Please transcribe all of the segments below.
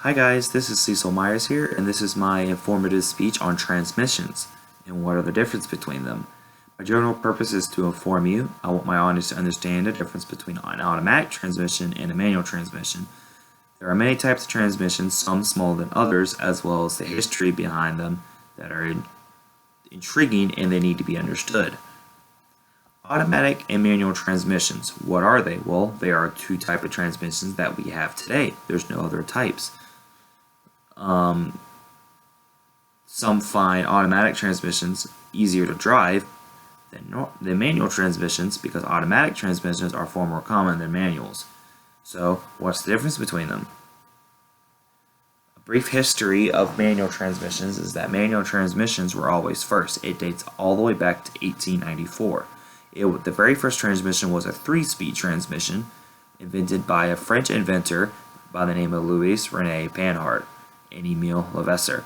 Hi guys, this is Cecil Myers here, and this is my informative speech on transmissions and what are the difference between them. My general purpose is to inform you. I want my audience to understand the difference between an automatic transmission and a manual transmission. There are many types of transmissions, some smaller than others, as well as the history behind them that are intriguing and they need to be understood. Automatic and manual transmissions, what are they? Well, they are two types of transmissions that we have today. There's no other types. Some find automatic transmissions easier to drive than manual transmissions because automatic transmissions are far more common than manuals. So, what's the difference between them? A brief history of manual transmissions is that manual transmissions were always first. It dates all the way back to 1894. The very first transmission was a 3-speed transmission invented by a French inventor by the name of Louis René Panhard and Emile Levasseur.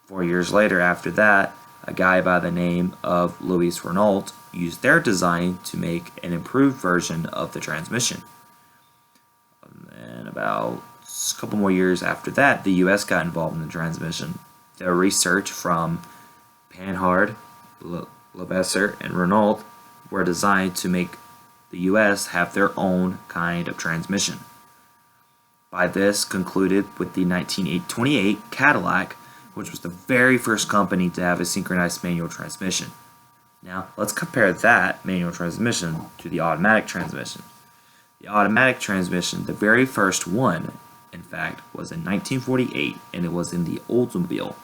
4 years later after that, a guy by the name of Louis Renault used their design to make an improved version of the transmission. And about a couple more years after that, the US got involved in the transmission. Their research from Panhard, Levasseur, and Renault were designed to make the US have their own kind of transmission. By this concluded with the 1928 Cadillac, which was the very first company to have a synchronized manual transmission. Now, let's compare that manual transmission to the automatic transmission. The automatic transmission, the very first one, in fact, was in 1948, and it was in the Oldsmobile,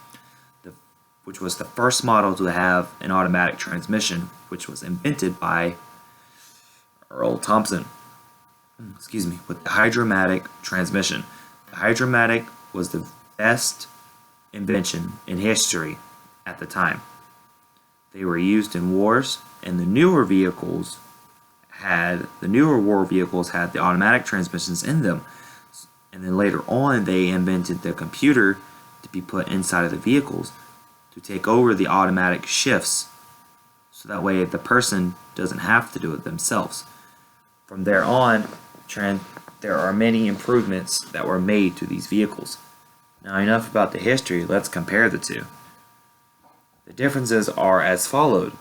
which was the first model to have an automatic transmission, which was invented by Earl Thompson. With the Hydra-Matic transmission. The Hydra-Matic was the best invention in history at the time. They were used in wars, and the newer war vehicles had the automatic transmissions in them. And then later on, they invented the computer to be put inside of the vehicles to take over the automatic shifts, so that way the person doesn't have to do it themselves. From there on, there are many improvements that were made to these vehicles. Now, enough about the history, let's compare the two. The differences are as followed.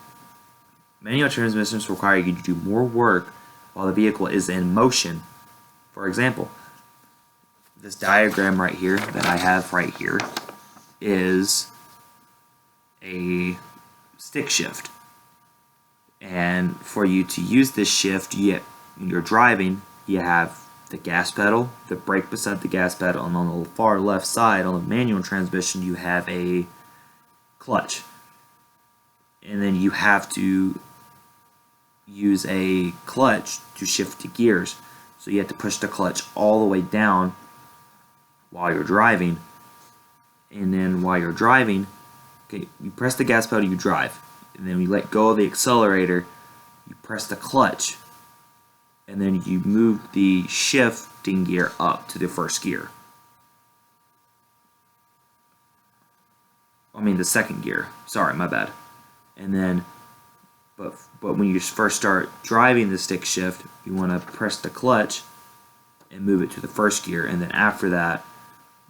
Manual transmissions require you to do more work while the vehicle is in motion. For example, this diagram right here that I have right here is a stick shift. And for you to use this shift, when you're driving, you have the gas pedal, the brake beside the gas pedal, and on the far left side on the manual transmission you have a clutch. And then you have to use a clutch to shift the gears. So you have to push the clutch all the way down while you're driving. And then while you're driving, okay, you press the gas pedal, you drive. And then you let go of the accelerator, you press the clutch, and then you move the shifting gear up to the first gear. The second gear. Sorry, my bad. And then, but when you first start driving the stick shift, you want to press the clutch and move it to the first gear. And then after that,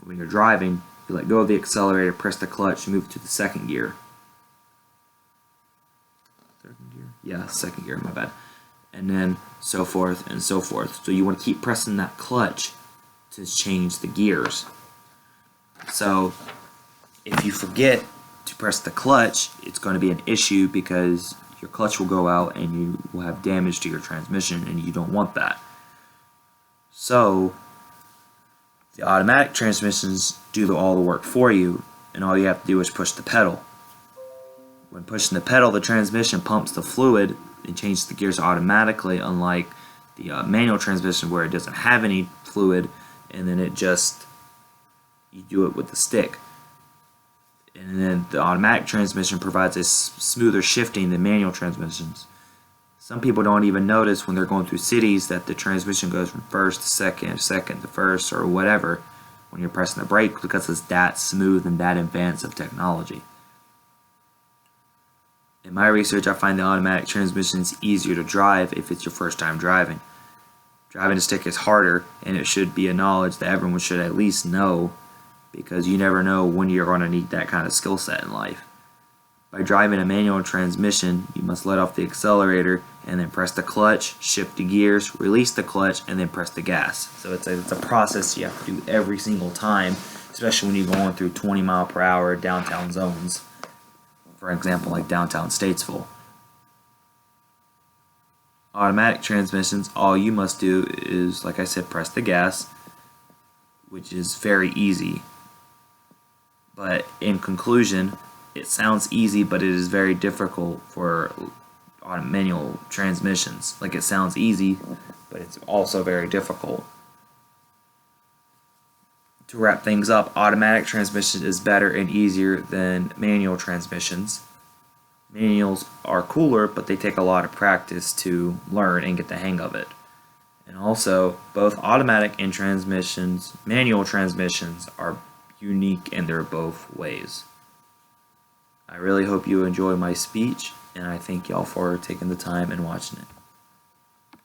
when you're driving, you let go of the accelerator, press the clutch, move it to the second gear. Second gear, my bad. And then so forth and so forth. So you want to keep pressing that clutch to change the gears. So if you forget to press the clutch, it's going to be an issue because your clutch will go out and you will have damage to your transmission, and you don't want that. So the automatic transmissions do all the work for you, and all you have to do is push the pedal. When pushing the pedal, the transmission pumps the fluid and changes the gears automatically, unlike the manual transmission where it doesn't have any fluid, and then you do it with the stick. And then the automatic transmission provides a smoother shifting than manual transmissions. Some people don't even notice when they're going through cities that the transmission goes from first to second, second to first, or whatever when you're pressing the brake, because it's that smooth and that advanced of technology. In my research, I find the automatic transmission is easier to drive if it's your first time driving. Driving a stick is harder, and it should be a knowledge that everyone should at least know, because you never know when you're going to need that kind of skill set in life. By driving a manual transmission, you must let off the accelerator and then press the clutch, shift the gears, release the clutch, and then press the gas. So it's a process you have to do every single time, especially when you're going through 20 mile per hour downtown zones. For example, like downtown Statesville. Automatic transmissions, all you must do is, like I said, press the gas, which is very easy. But in conclusion, it sounds easy, but it is very difficult for manual transmissions. Like, it sounds easy, but it's also very difficult. To wrap things up, automatic transmission is better and easier than manual transmissions. Manuals are cooler, but they take a lot of practice to learn and get the hang of it. And also, both automatic and manual transmissions are unique in their both ways. I really hope you enjoy my speech, and I thank y'all for taking the time and watching it.